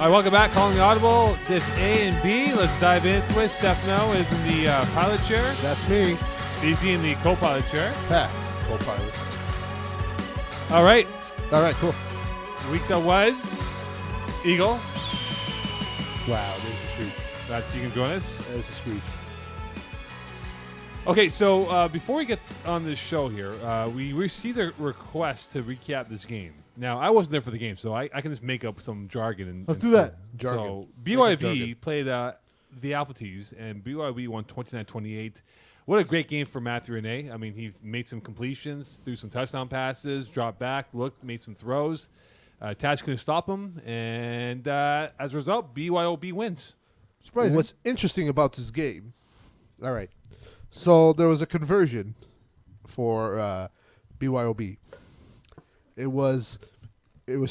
All right, welcome back. Calling the Audible, Division A&B. Let's dive into it. Stefano is in the pilot chair. That's me. Peeze in the co-pilot chair. Co-pilot. All right. All right, cool. The week that was Eagle. Wow, there's the screech. That's you can join us. There's the screech. Okay, so before we get on this show here, we received a request to recap this game. Now, I wasn't there for the game, so I can just make up some jargon. Let's do that. Jargon. So, BOYB played the Alpha Tees, and BOYB won 29-28. What a great game for Matthew Rene. I mean, he made some completions, threw some touchdown passes, dropped back, looked, made some throws. Taz couldn't stop him, and as a result, BYOB wins. Surprising. What's interesting about this game, all right, so there was a conversion for BYOB. It was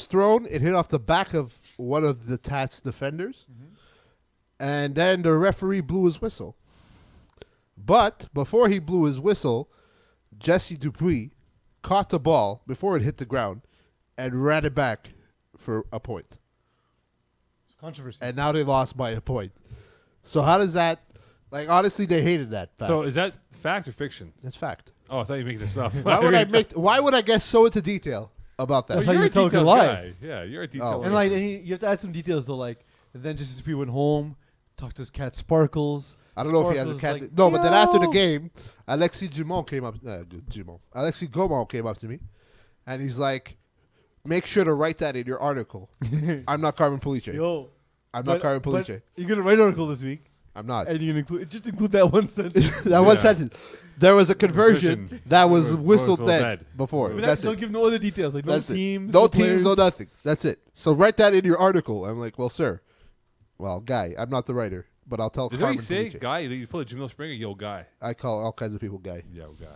thrown, it hit off the back of one of the Tats defenders, and then the referee blew his whistle. But before he blew his whistle, Jesse Dupuis caught the ball before it hit the ground and ran it back for a point. Controversy. And now they lost by a point. So how does that, like, honestly, they hated that fact. So is that fact or fiction? That's fact. Oh, I thought you were making this up. Why would I get so into detail about that? That's Well, how you're you a tell a details lie. guy. Yeah, you're a detail Oh. And like, you have to add some details though. Like, and then just as we went home, talked to his cat Sparkles. I don't know if he has a Sparkles cat. like, No, but then after the "Yo!" game, Alexis Gimon came up. Alexis Gomon came up to me, and he's like, "Make sure to write that in your article." I'm not Carmen Puliche. Yo, I'm not Carmen but Puliche. you're gonna write an article this week, I'm not. and you're gonna include that one sentence. That one Yeah. sentence. There was a conversion Conversion. that was Was whistled dead dead. before. But That's don't it. give no other details, like That's no it. teams, No teams, no players. nothing. That's it. So write that in your article. I'm like, well, sir. Well, guy, I'm not the writer, but I'll tell Is that what Carmen you say? Puliche. Guy? You pull a Jamil Springer, yo, guy. I call all kinds of people guy. Yo, guy.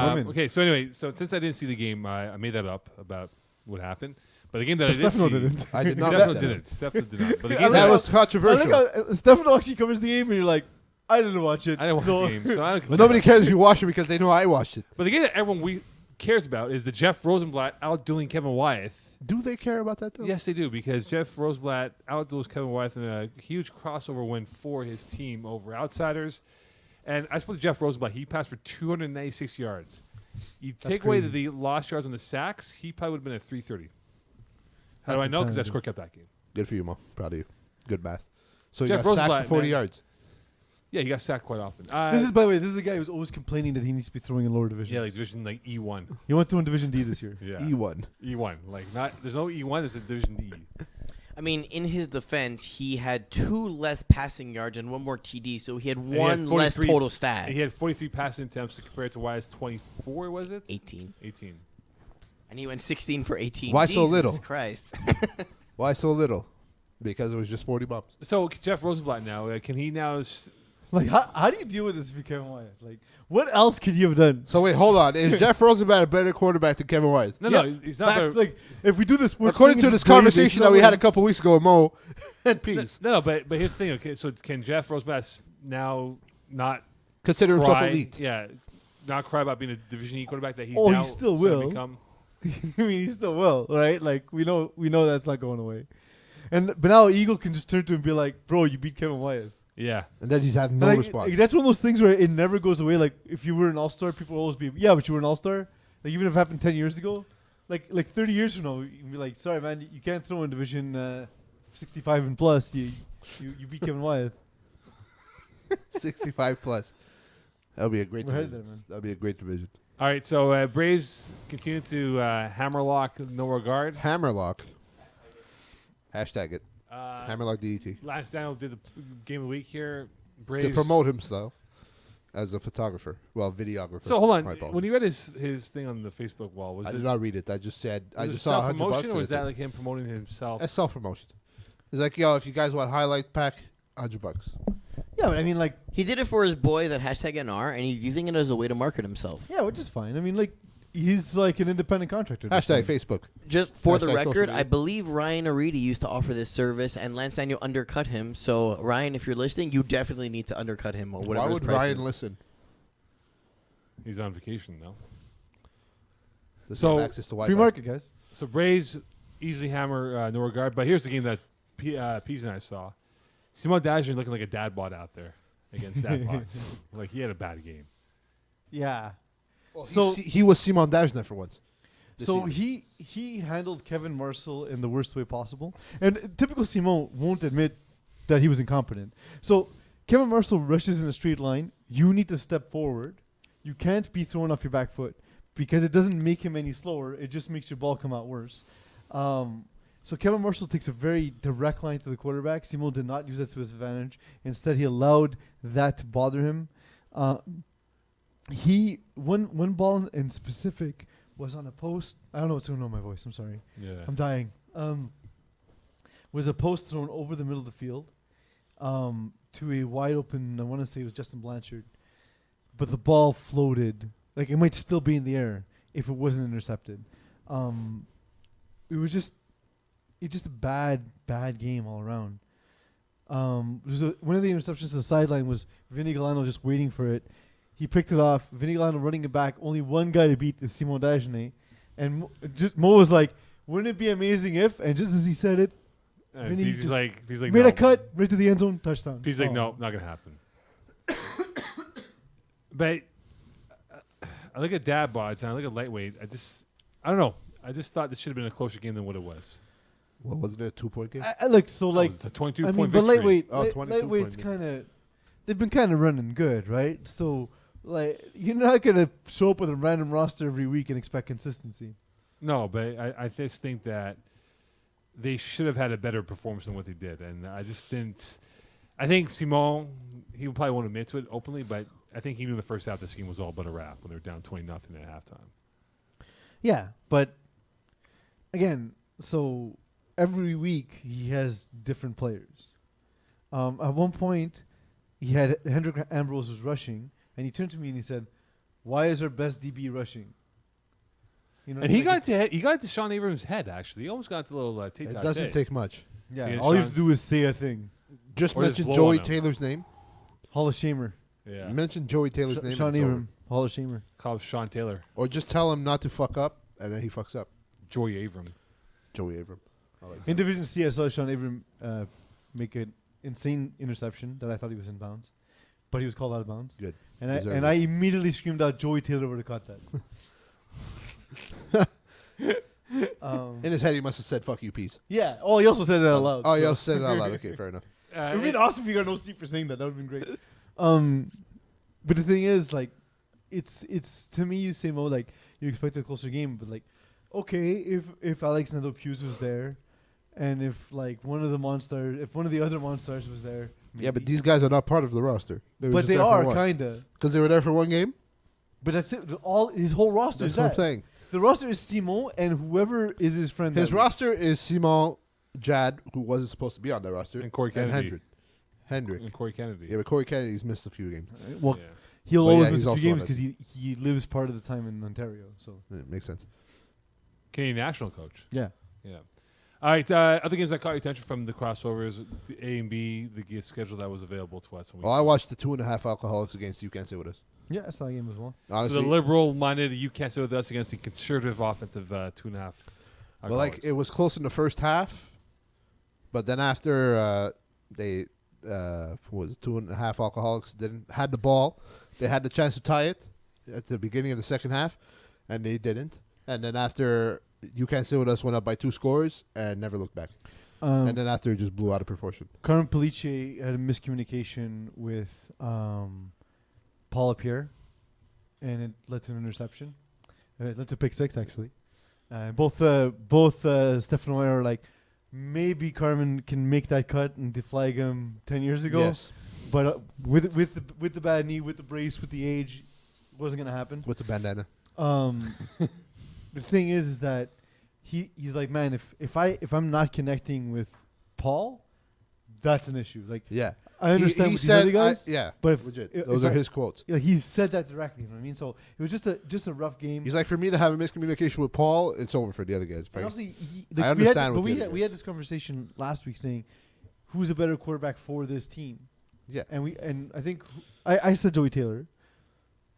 Even women. Okay, so anyway, since I didn't see the game, I made that up about what happened. But the game that But I did Stefano see, didn't. I did not. Stefano write that. didn't. Stefano did not. But the I game like That how- was controversial. I like how Stefano actually covers the game, and you're like, I didn't watch it. I didn't watch so the game, so I don't But nobody cares if you watch it because they know I watched it. But the game that everyone cares about is the Jeff Rosenblatt outdoing Kevin Wyeth. Do they care about that though? Yes, they do, because Jeff Rosenblatt outduels Kevin Wyeth in a huge crossover win for his team over Outsiders. And I spoke to Jeff Rosenblatt. He passed for 296 yards. You take away crazy. the lost yards on the sacks, he probably would have been at 330. How do That's I know? Because I insanity. score kept that game. Good for you, Mo. Proud of you. Good math. So you Jeff got sacked Rosenblatt, for 40 man. yards. Yeah, he got sacked quite often. This is, by the way, this is a guy who's always complaining that he needs to be throwing in lower divisions. yeah, like division like E1. He went to in Division D this year. Yeah, E1. E1. Like not. There's no E1. There's a division D. I mean, in his defense, he had 2 less passing yards and 1 more TD, so he had he had 1 less 43 total stat. He had 43 passing attempts compared to Wyeth's 24. Was it? 18. 18. And he went 16 for 18. Why so Jesus little? Christ. Why so little? Because it was just 40 bumps. So Jeff Rosenblatt now, can he now? Like, how do you deal with this if you're Kevin Wyeth? Like, what else could you have done? So wait, hold on. Is Jeff Rosenblatt a better quarterback than Kevin Wyeth? No, Yeah, no, he's not. Facts, Better. like, if we do this, According to this conversation that we had a couple weeks ago with Mo and Peeze, No, but here's the thing. Okay, so can Jeff Rosenblatt now not consider himself cry? elite. Yeah, not cry about being a Division E quarterback that he's Oh, he now still starting to will. become. I mean, he still will, right? Like, we know that's not going away. But now Eagle can just turn to him and be like, "Bro, you beat Kevin Wyeth." Yeah, And then he'd have no Like, response. that's one of those things where it never goes away. Like, if you were an all-star, people will always be, "Yeah, but you were an all-star." Like, even if it happened 10 years ago, like 30 years from now, you'd be like, "Sorry, man, you can't throw in Division 65 and plus. You beat Kevin Wyeth." 65 plus. That would be a great We're headed division. there, man. That would be a great division. All right, so Braves continue to hammerlock no regard. Hammerlock. Hashtag it. Uh, Hammerlock DET. Lance Daniel did the game of the week here. Braves To promote himself as a photographer. Well, videographer. So hold My on, apologies. when you read his thing on the Facebook wall, was I it did not read it. I just said, I was it just saw 100 bucks. self-promotion, or and was I that said, like him promoting himself? that's self-promotion. It's like, yo, if you guys want highlight pack, $100. Yeah, but I mean, like, He did it for his boy, that hashtag NR, and he's using it as a way to market himself. yeah, which is fine. I mean, like, he's like an independent contractor. at this Hashtag point. Facebook. Just for the Hashtag social record, media. I believe Ryan Aridi used to offer this service, and Lance Daniel undercut him. So, Ryan, if you're listening, you definitely need to undercut him or whatever Why his would price Ryan is. listen? He's on vacation now. Does he So, have access to Wi-Fi? Free market, guys. So Braves easily hammer no regard, but here's the game that Peeze and I saw, Simon Dajan looking like a dad bod out there against dad bods. Like he had a bad game. Yeah. Well, So- he was Simon Dajner for once. this So season. he handled Kevin Marcel in the worst way possible. And typical Simon won't admit that he was incompetent. So Kevin Marcel rushes in a straight line. You need to step forward. You can't be thrown off your back foot because it doesn't make him any slower. It just makes your ball come out worse. So Kevin Marcel takes a very direct line to the quarterback. Simon did not use that to his advantage. Instead, he allowed that to bother him. One ball in specific was on a post. I don't know what's going on with my voice. I'm sorry. Yeah. I'm dying. Was a post thrown over the middle of the field to a wide open, I want to say it was Justin Blanchard. But the ball floated. Like, it might still be in the air if it wasn't intercepted. It was just a bad game all around. One of the interceptions to the sideline was Vinny Galano just waiting for it. He picked it off. Vinny Galano running it back. Only one guy to beat is Simon Dagenet. And Mo was like, wouldn't it be amazing if? And just as he said it, And Vinny he's just like made no. a cut right to the end zone, touchdown. He's like, Oh. no, not gonna happen. But I look at dad bods and I look at lightweight. I don't know. I just thought this should have been a closer game than what it was. What wasn't it, a 2-point game? I like so like It's a 22 I point mean, but victory. lightweight, Oh, 22 lightweight's point. kind of they've been kind of running good, right? So like you're not gonna show up with a random roster every week and expect consistency. No, but I just think that they should have had a better performance than what they did, and I just didn't. I think Simon, he probably won't admit to it openly, but I think he knew the first half this game was all but a wrap when they were down 20-0 at halftime. Yeah, but again, so every week he has different players. At one point, he had Hendrik Ambrose was rushing, and he turned to me and he said, "Why is our best DB rushing?" You know, And he like got it to Sean Abrams' head, actually. He almost got the little It Tate doesn't take much. yeah. Yeah, All you have Sean- to do is say a thing. Just Or just mention blow Joey on him. Taylor's name. Hall of Shamer, Yeah. Mention Joey Taylor's name. Sean and it's over. Abram, Hall of Shamer. Call him Sean Taylor. Or just tell him not to fuck up, and then he fucks up. Joey Abram. Joey Abram. I like In that. Division C, I saw Sean Abram make an insane interception that I thought he was in bounds, but he was called out of bounds. Good. And Deserved I it. immediately screamed out, "Joey Taylor would have caught that." In his head, he must have said, "Fuck you, peace." Yeah. Oh, he also said it out loud. Oh, he so- also said it out loud. Okay, fair enough. It would have been awesome if you got no Steve for saying that. That would have been great. But the thing is, like, it's to me, you say, Mo, like, you expect a closer game, but like, okay, if Alex Nedo-Hughes was there, and if like one of the other Monstars was there, Yeah, but maybe. these guys are not part of the roster. But they are kinda. Because they were there for one game. But that's it. All his whole roster That's is what I'm that. saying. The roster is Simon and whoever is his friend. His that week. roster is Simon, Jad, who wasn't supposed to be on that roster, And Corey Kennedy. Hendrick. And Corey Kennedy. Yeah, but Corey Kennedy's missed a few games. Well, Yeah. he'll But yeah, always he's miss a also few on games that because he lives part of the time in Ontario. So It makes sense. Canadian national coach. yeah. Yeah. All right. Other games that caught your attention from the crossovers, the A&B, the schedule that was available to us. Well, I watched the 2.5 Alkaholiks against You Can't Say With Us. Yeah, I saw the game as well. So Honestly, the liberal-minded, you can't say with us against the conservative offensive 2.5. well, like it was close in the first half, but then after they was 2.5 Alkaholiks had the ball, they had the chance to tie it at the beginning of the second half, and they didn't. And then after You Can't Say With Us went up by 2 scores and never looked back. And then after it just blew out of proportion. Carmen Pelice had a miscommunication with Paul Pierre, and it led to an interception. It led to pick 6, actually. Both Stefano are like, maybe Carmen can make that cut and deflag him 10 years ago. Yes, But with the bad knee, with the brace, with the age, wasn't gonna happen. with the bandana. The thing is that he's like, man, if I'm not connecting with Paul, that's an issue. Like, Yeah. I understand He with these said, other guys, yeah, but if, legit. if Those are I- his quotes. like, he said that directly. You know what I mean? So it was just a rough game. He's like, for me to have a miscommunication with Paul, it's over for the other guys. And also, I understand what we the had, other we had this conversation last week saying, who's a better quarterback for this team? Yeah. And I think I said Joey Taylor.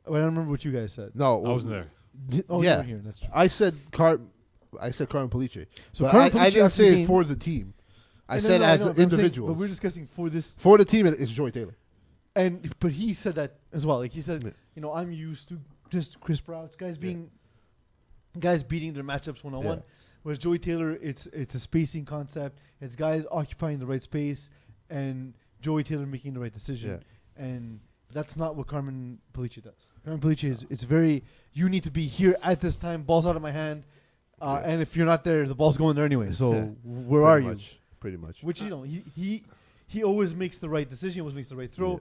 But I don't remember what you guys said. No. I wasn't there. Oh, you yeah. weren't here. That's true. I said Carmen Pelice. So But Carmen I Pelice didn't after say the it game- for the team. I said as an individual. But we're discussing for this. For the team, it's Joy Taylor. But he said that as well. Like he said, Yeah. I'm used to just Chris Sprouts, guys beating their matchups 1-on-1. Yeah. Whereas Joey Taylor, it's a spacing concept. It's guys occupying the right space and Joey Taylor making the right decision. Yeah. And that's not what Carmen Palice does. Carmen Palice is it's very you need to be here at this time. Ball's out of my hand, and if you're not there, the ball's going there anyway. So where are you? Pretty much. Which he always makes the right decision. Always makes the right throw.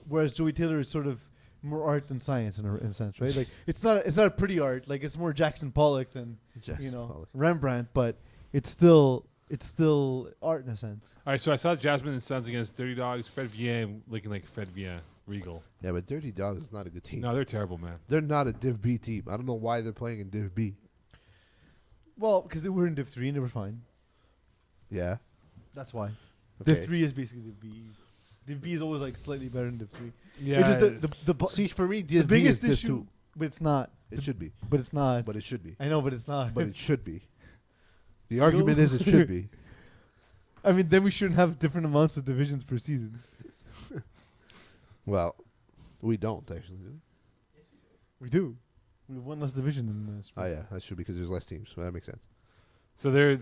Whereas Joey Taylor is sort of more art than science in a sense, right? Like it's not a pretty art. Like it's more Jackson Pollock than Pollock. Rembrandt, but it's still art in a sense. All right, so I saw Jasmin and Sons against Dirty Dogs. Fred Vien looking like Fred Vien, Regal. Yeah, but Dirty Dogs is not a good team. No, they're terrible, man. They're not a Div B team. I don't know why they're playing in Div B. Well, because they were in Div 3 and they were fine. Yeah. That's why. Okay. Div 3 is basically Div B. Div B is always like slightly better than Div 3. Yeah. It's just the See, for me, the Div B biggest is Div issue, 2. but it's not. It should be. But it's not. But it should be. I know, but it's not. But it should be. The argument is it should be. I mean, then we shouldn't have different amounts of divisions per season. Well, we don't actually. Do We do. We have one less division in this. we? Oh yeah, that should be because there's less teams. So that makes sense. So they're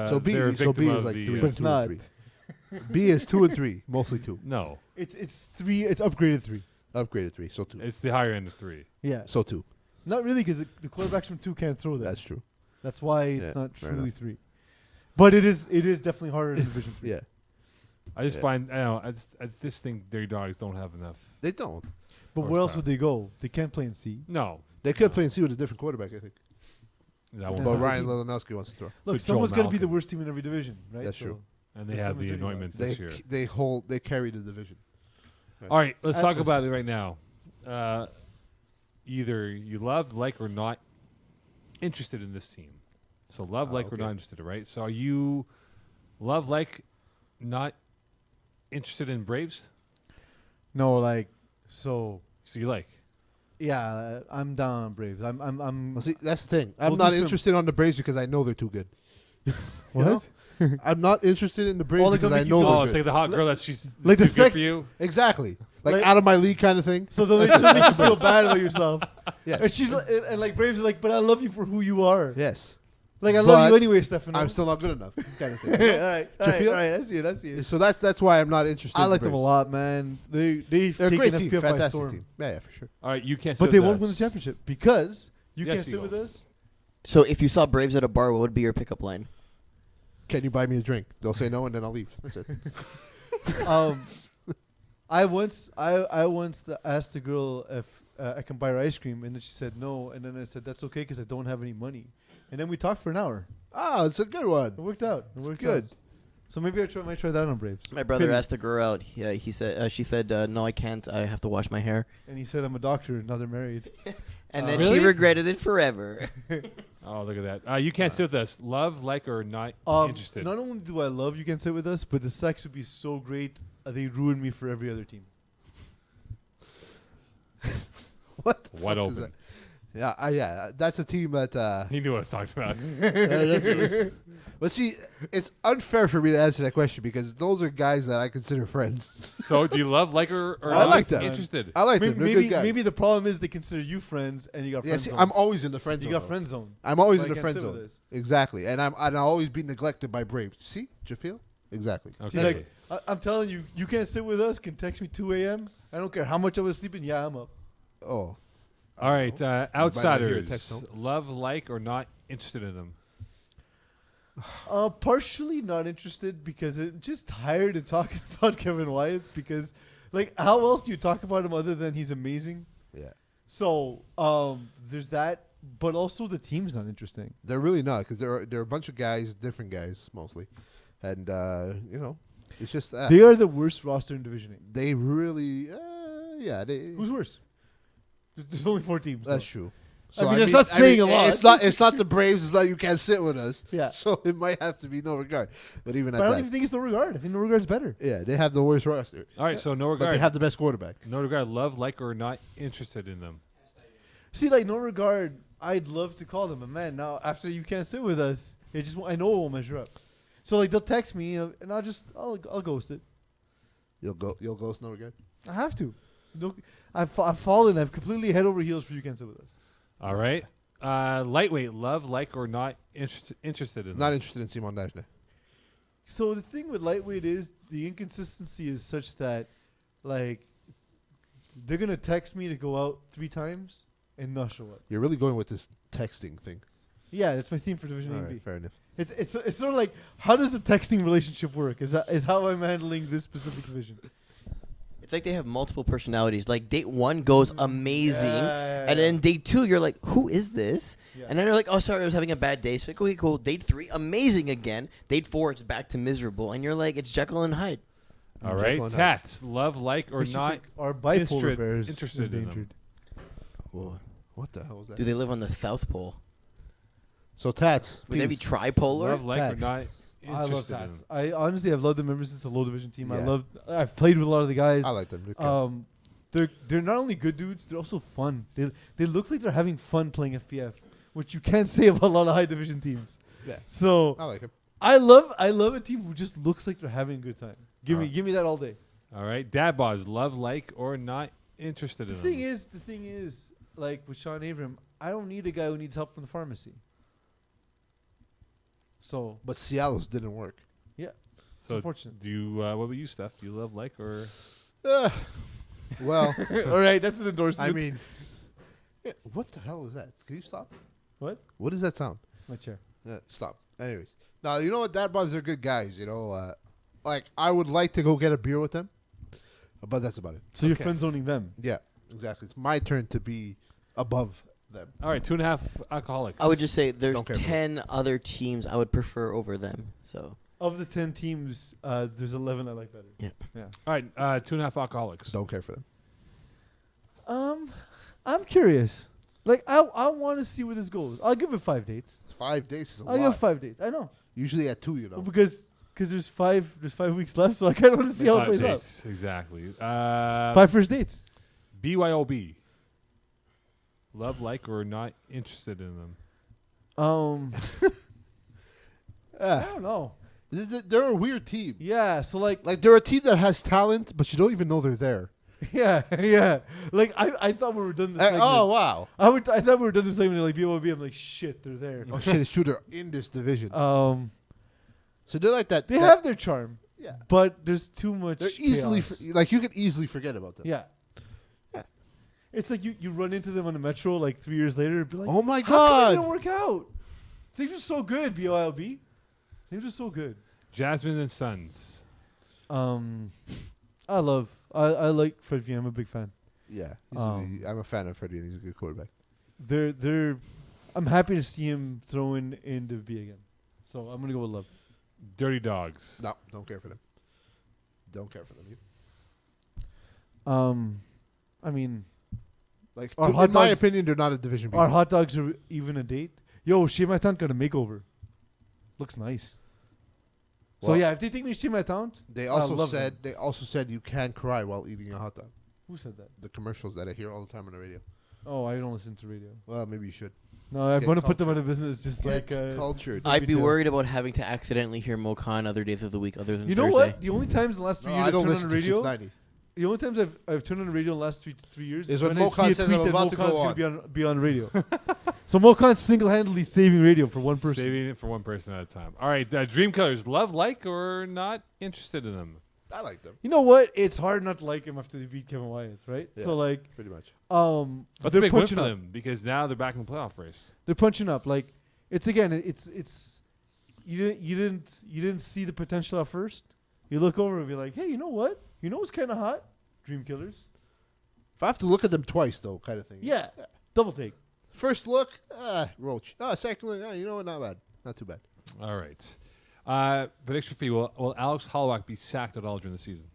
So B, they're a so B victim is of like the, 3 But and it's 2 not. and 3. B is 2 and 3, mostly 2. No, It's 3. It's upgraded 3. Upgraded 3, so 2. it's the higher end of 3. Yeah. So 2. Not really, because the quarterbacks from 2 can't throw that. That's true. That's why it's Yeah, not fair truly enough. 3. But it is definitely harder in Division 3. Yeah, I just Yeah. find I just think Dirty Dogs don't have enough. they don't. But Horsepower. where else would they go? They can't play in C. No, They could play in C with a different quarterback, I think. that That's one. But not Ryan team. Leonowski wants to throw. Look, With someone's Joel going to be the Malkin. worst team in every division, right? That's true. And they Just have them the Dirty anointment Dogs. this year. They carry the division. All right, let's talk Atlas. about it right now. Either you love, like, or not interested in this team. So love, like, or okay. not interested, right? So are you love, like, not interested in Braves? No, like, so, So you like? yeah, I'm down on Braves. I'm Well, see, that's the thing. I'm We'll not do some- interested on the Braves because I know they're too good. what? know? I'm not interested in the Braves Oh, like because they'll I make know you Oh, they're it's good. like the hot girl that she's Like too the good sec- for you. Exactly. Like Like- out of my league kind of thing. So they'll still make you feel bad about yourself. Yes. And she's like, and like Braves are like, but I love you for who you are. Yes. Like I love you But anyway, Stefano. I'm still not good enough. Kind of thing. all right, Do you feel? all right. I see it. I see it. So that's why I'm not interested. I in like the them a Braves. lot, man. They've They're a great taken team. FPF by Fantastic storm. team. Yeah, for sure. All right, you can't. But sit they with won't us. win the championship because you Yes, can't you sit will. with us. So if you saw Braves at a bar, what would be your pickup line? Can you buy me a drink? They'll say no, and then I'll leave. That's it. I once asked the girl if I can buy her ice cream, and then she said no, and then I said that's okay because I don't have any money, and then we talked for an hour. Ah, it's a good one. It worked out. It worked Good. out. So maybe might try that on Braves. My brother Maybe. asked a girl out. He said, she said, no, I can't. I have to wash my hair. And he said I'm a doctor, now they're married. And then Really? she regretted it forever. Oh, look at that. You can't sit with us. Love, like, or not interested. Not only do I love You Can't Sit With Us, but the sex would be so great they ruin me for every other team. What? the Wide fuck is open. that? Yeah, that's a team that. He knew what I was talking about. But see, it's unfair for me to answer that question because those are guys that I consider friends. So, do you love, like, or I not like them. interested? I like them. They're good guys. Maybe the problem is they consider you friends and you got Yeah, friend see, zone. I'm always in the friend You zone. got though. friend zone. I'm always But in I the can't friend sit with zone. this. Exactly, and I'll always be neglected by Braves. See, do you feel? Exactly. Okay. See, like I'm telling you, You Can't Sit With Us can text me 2 a.m. I don't care how much I was sleeping. Yeah, I'm up. Oh, All right, might not hear a outsiders. text tone. Love, like, or not interested in them? Partially not interested because I'm just tired of talking about Kevin Wyeth because, like, how else do you talk about him other than he's amazing? yeah. So there's that, but also the team's not interesting. They're really not because they're a bunch of guys, different guys mostly, and it's just that They are the worst roster in Division A. they really, yeah, they. Who's worse? There's only 4 teams. That's so. true. I mean, that's not saying a lot. It's not the Braves. It's not You Can't Sit With Us. Yeah. So it might have to be No Regard. But even But I at don't that, even think it's No Regard. I think No Regard's better. yeah, they have the worst roster, All right, so no but regard. they have the best quarterback. No regard. Love, like, or not interested in them? See, like No Regard, I'd love to call them, but man, now after You Can't Sit With Us, I know it won't measure up. So like they'll text me and I'll ghost it. You'll ghost no regret. I have to. No, I've fallen. I've completely head over heels for you can't sit with us. All right. Lightweight, love, like, or not interested in Not them? interested in Simon Dajne. So the thing with lightweight is the inconsistency is such that, like, they're gonna text me to go out 3 times and not show up. You're really going with this texting thing. Yeah, that's my theme for Division All A&B. right, fair enough. It's sort of like, how does the texting relationship work? Is how I'm handling this specific division. It's like they have multiple personalities. Like date 1 goes amazing, Yeah. and then date 2 you're like, who is this? Yeah. And then they're like, oh sorry, I was having a bad day. So like, okay, cool. Date 3, amazing again. Date 4, it's back to miserable, and you're like, it's Jekyll and Hyde. All Jekyll right. and Hyde. Tats, love, like, or Makes you not? think our bipolar interested- bears interested in them. endangered. What the hell was that? Do they live on the South Pole? So Tats. Would they be please. tripolar? Love, like, or Tats. not I love interested in Tats. them? I honestly have loved them ever since the low division team. Yeah. I've played with a lot of the guys. I like them. They're They're not only good dudes, they're also fun. They look like they're having fun playing FPF, which you can't say about a lot of high division teams. Yeah. So I like them. I love a team who just looks like they're having a good time. Give Alright. me that all day. All right. Dad bods, love, like, or not interested The in thing them? is, like with Sean Avram, I don't need a guy who needs help from the pharmacy. So But Cialis didn't work. So unfortunate. do you? What about you, Steph? Do you love, like, or? Well, all right, that's an endorsement. I mean, what the hell is that? Can you stop? What? What does that sound? My chair. Stop. Anyways, now you know what? Dad bods are good guys. You know, like I would like to go get a beer with them, but that's about it. So you're Okay. friend zoning them. Yeah, exactly. It's my turn to be above them. All right. 2.5 alcoholics. I would just say there's Don't care for 10 other teams I would prefer over them. So Of the 10 teams, there's 11 I like better. Yeah. All right. 2.5 alcoholics. Don't care for them. I'm curious. Like I want to see where this goes. I'll give it 5 dates. 5 days is a I'll give it lot. 5 dates. I know. Usually at 2, you know. Well, because there's 5 weeks left, so I kind of want to see how it 5 plays out. dates, exactly. 5 first dates. BYOB. Love, like, or not interested in them? I don't know. They're a weird team. Yeah, so like Like they're a team that has talent, but you don't even know they're there. yeah. Like I thought we were done this segment. Oh wow! I thought we were done this segment like BOYB. I'm like shit, they're there. Oh shit! It's true. They're in this division. So they're like that. They have their charm. Yeah. But there's too much. They're easily chaos. like you can easily forget about them. Yeah. Yeah. It's like you run into them on the metro like 3 years later and be like, Oh my how come it god! didn't work out? Things are so good, BOYB. Things are so good. Jasmin and Sons. I like Fred V. I'm a big fan. Yeah, Um, I'm a fan of Freddie, and he's a good quarterback. I'm happy to see him throw in Div B again. So I'm gonna go with love. Dirty Dogs. No, don't care for them. Don't care for them. I mean, Like Our in hot my dogs- opinion, they're not a division B. our hot dogs are even a date. Yo, Shea My Town got a makeover. Looks nice. So Well- yeah, if they take me to Shea My Town, They I also love said you can't cry while eating a hot dog. who said that? The commercials that I hear all the time on the radio. Oh, I don't listen to radio. Well, maybe you should. No, I Get want to put them out cultured. of business. Just Get like cultured. Like I'd be retail. worried about having to accidentally hear Mo Khan other days of the week other than You know Thursday. what? The only times in the last 3 No, years I I've don't turned on listen the to radio. 690. The only times I've turned on the radio in the last three years Is when I Mo see Khan a says, tweet "I'm that about Mo to Khan's go gonna be on radio. So Mo Khan's single-handedly saving radio for one person. Saving it for one person at a time. All right. Dream Killers. Love, like, or not interested in them? I like them You know what? It's hard not to like him after they beat Kevin Wyatt, right? Yeah. So like, pretty much. That's a they're big win punching for up. them because now they're back in the playoff race. They're punching up. Like, it's you didn't see the potential at first. You look over and be like, hey, you know what? You know what's kind of hot? Dream Killers. If I have to look at them twice, though, kind of thing. Yeah. Double take. First look, Roach. Second look, you know what? Not bad. Not too bad. All right. Prediction for you. Will Alex Holloway be sacked at all during the season?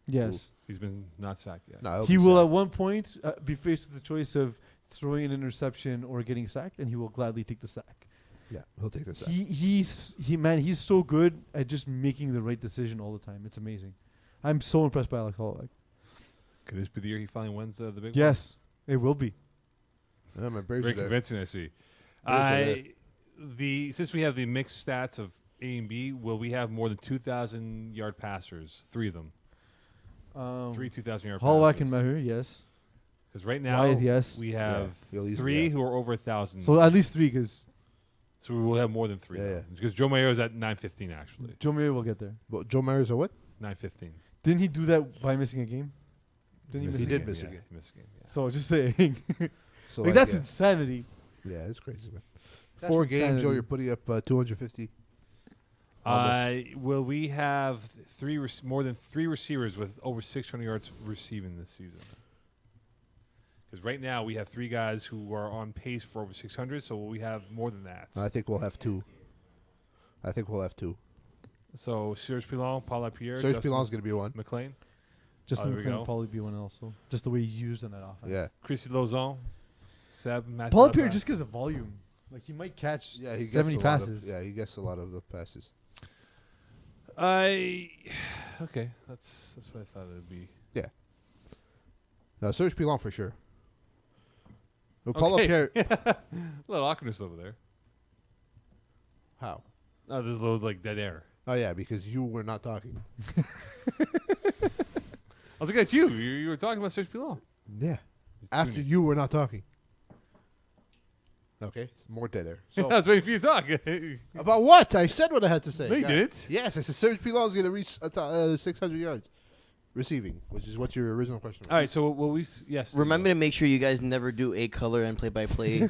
Yes. He's been not sacked yet. No, he'll He be will sad. at one point be faced with the choice of throwing an interception or getting sacked, and he will gladly take the sack. Yeah, he'll take this. He's so good at just making the right decision all the time. It's amazing. I'm so impressed by Alex Holloway. Could this be the year he finally wins the big one? Yes, it will be. Yeah, my Braves Very are there. convincing, I see. Braves are Since we have the mixed stats of A&B, will we have more than 2,000-yard passers? 3 of them. 3 2,000-yard Hollowak passers. and Maher, yes. Because right now Wyatt, yes. we have he'll easily 3 have. who are over 1,000. So at least 3, because So we will have more than 3. Yeah, yeah. Because Joe Mayo is at 915 actually. Joe Mayer will get there. Well, Joe Myers or what? 915. Didn't he do that by missing a game? Didn't he Missed miss a a did game? miss a yeah, game. he missed a game. Yeah. So just saying. So like, that's yeah. insanity. Yeah, it's crazy, man. That's 4 games, Joe, insanity. you're putting up 250. Almost. Will we have more than 3 receivers with over 600 yards receiving this season? Because right now we have 3 guys who are on pace for over 600, so will we have more than that? I think we'll have 2. So Serge Pilon, Paul Lapierre, Serge Justin Pilon's going to be one. McLean, Justin there we McLean go. will probably be one also. Just the way he's used on that offense. Yeah. Chrissy Lozon, Seb, Matthew. Paul Pierre Lepre. just because of volume. Like, he might catch Yeah, he 70 gets a lot passes. he gets a lot of the passes. Okay, that's what I thought it would be. No, Serge Pilon for sure. Well, Paul Okay. Pierre. A little awkwardness over there. How? Oh, there's a little like dead air. Oh, yeah, because you were not talking. I was looking at you. You were talking about Serge Pilon. Yeah. After you were not talking. Okay, more dead air. I So, was waiting for you to talk. about what? I said what I had to say. No, you Yeah. didn't. Yes, I said Serge Pilon is going to reach 600 yards receiving, which is what your original question was. All right, so will we? Yes. Remember to make sure you guys never do a color and play-by-play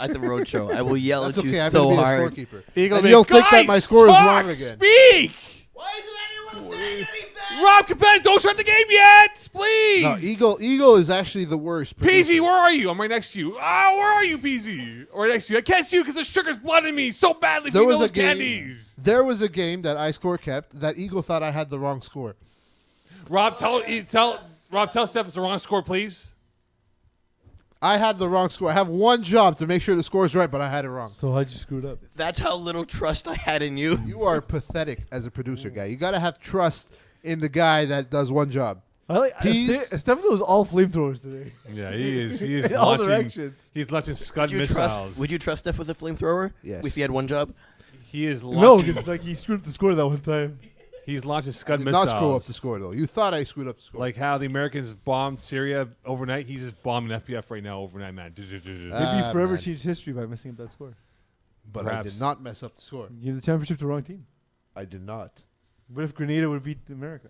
at the road show. I will yell That's at you okay. I'm so going to be hard. a scorekeeper. Eagle And Nick, you'll think that guys, my score is talk, wrong again. Speak. Why isn't anyone saying anything? Rob Capel, don't start the game yet, please. No, Eagle is actually the worst. Peasy, producer. where are you? I'm right next to you. Ah, where are you, Peasy? Or next to you. I can't see you because the sugar's blooding me so badly There from was those a game. candies. There was a game that I score kept that Eagle thought I had the wrong score. Rob, tell Steph it's the wrong score, please. I had the wrong score. I have one job to make sure the score is right, but I had it wrong. So how'd you screw it up? That's how little trust I had in you. You are pathetic as a producer guy. You got to have trust in the guy that does one job. I like Pease? Stefano was all flamethrowers today. Yeah, he is. He is In all launching. directions. He's launching Scud Would you missiles. trust Steph with a flamethrower? Yes. If he had one job? He is No, launching. because like he screwed up the score that one time. He's launching I Scud did missiles. not screw up the score, though. You thought I screwed up the score. Like how the Americans bombed Syria overnight. He's just bombing FPF right now overnight, man. Maybe Ah, forever man. changed history by messing up that score. but I perhaps. did not mess up the score. You gave the championship to the wrong team. I did not. What if Grenada would beat America?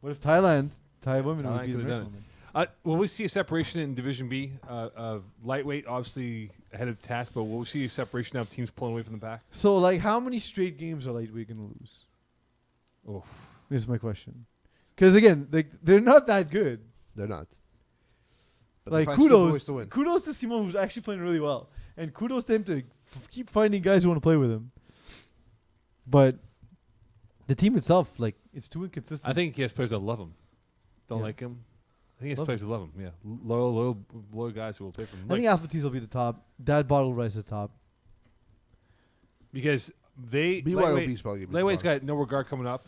What if Thai women Thailand would beat could've American done women? Will we see a separation in Division B of lightweight, obviously ahead of task, but will we see a separation now of teams pulling away from the pack? So, like, how many straight games are lightweight going to lose? Oh, This is my question. Because, again, they're not that good. They're not. But they Like, find stupid ways kudos. to win. Kudos to Simon, who's actually playing really well. And kudos to him to keep finding guys who want to play with him. But the team itself, like, it's too inconsistent. I think he has players that love him, don't Yeah. like him. I think he has Love players that love him. Yeah, loyal guys who will play for him. I think Alpha T's will be the top. Dad Bot will rise to the top. Because they BYOB's probably going to be lightweight's the bottom. got no regard coming up.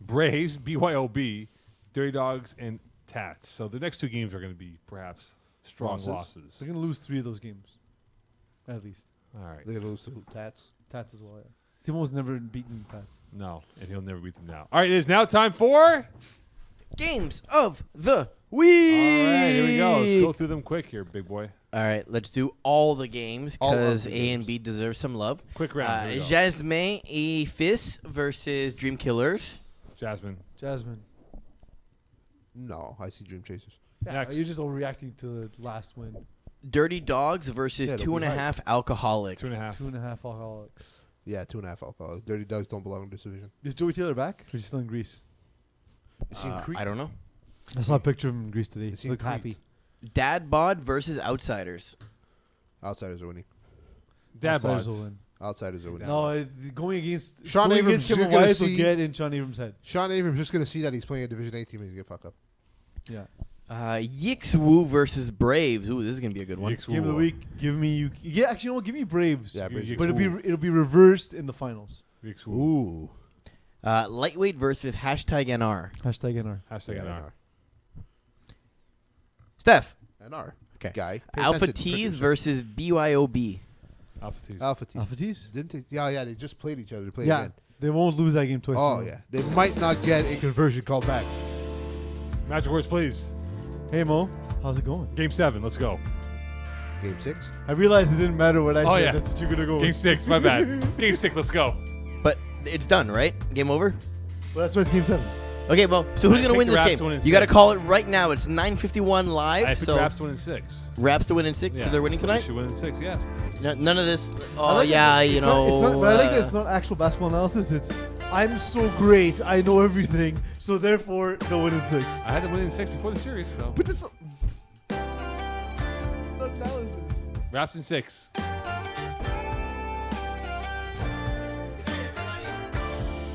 Braves, BYOB, Dirty Dogs, and Tats. So the next 2 games are going to be perhaps strong Losses. losses. They're going to lose 3 of those games. At least. All right. They're going to lose to Tats. Tats as well, yeah. Simon's never beaten Tats. No, and he'll never beat them now. All right, it is now time for. Games of the week. All right, here we go. Let's go through them quick here, big boy. All right, let's do all the games All of because the A and B deserve some love. Quick round. Here we go. Jasmin et Fils versus Dream Killers. Jasmine. Jasmine. No, I see Dream Chasers. Yeah, Next. you're just overreacting to the last win. Dirty Dogs versus Yeah, they'll be 2.5 Alkaholiks. 2.5. 2.5 alcoholics. Yeah, 2.5 alcohol. Dirty Dogs don't belong in this division. Is Joey Taylor back? Or is he still in Greece? Is he in Crete? I don't know. I saw a picture of him in Greece today. Is he He in looked Crete? happy. Dad Bod versus Outsiders. Outsiders are winning. Dad Outsiders bods. will win. Outsiders are winning. No, going against Sean going Abrams, against you're Kevin gonna Wyatt will see- get in Sean Abrams' head. Sean Abrams just going to see that he's playing a Division A team and he's going to fuck up. Yeah. YCSWU versus Braves. Ooh, this is gonna be a good one. Game of the week. Give me you. Yeah, actually, you know what? Give me Braves. Yeah, Braves. But it'll be reversed in the finals. Ooh. Lightweight versus hashtag NR. Hashtag NR. Hashtag Yeah, NR. Steph. NR. Okay. Guy. Pay Alpha attention, T's producer. versus BYOB. Alpha Tees. Alpha Tees. Alpha Tees? Didn't they? Yeah, they just played each other. They played Yeah. again. They won't lose that game twice. in a Oh, row. yeah. They might not get a conversion call back. Magic words, please. Hey, Mo. How's it going? Game 7. Let's go. Game 6. I realized it didn't matter what I Oh, said. yeah. That's what you're going to go Game with. 6. My bad. Game 6. Let's go. But it's done, right? Game over? Well, that's why it's game 7. Okay, Mo. So who's I going to win picked the this Raps to win game? in You got to 6. call it right now. It's 9:51 live. I picked so Raps to win in 6. Raps to win in 6. Yeah. So they're winning So tonight? They should win in 6, yeah. None of this. I Oh, like yeah, it. you It's know. not, but I like that it's not actual basketball analysis. It's, I'm so great. I know everything. So therefore, they'll win in 6. I had to win in 6 before the series, so. But it's not analysis. Raps in 6.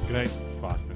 Good night, Boston.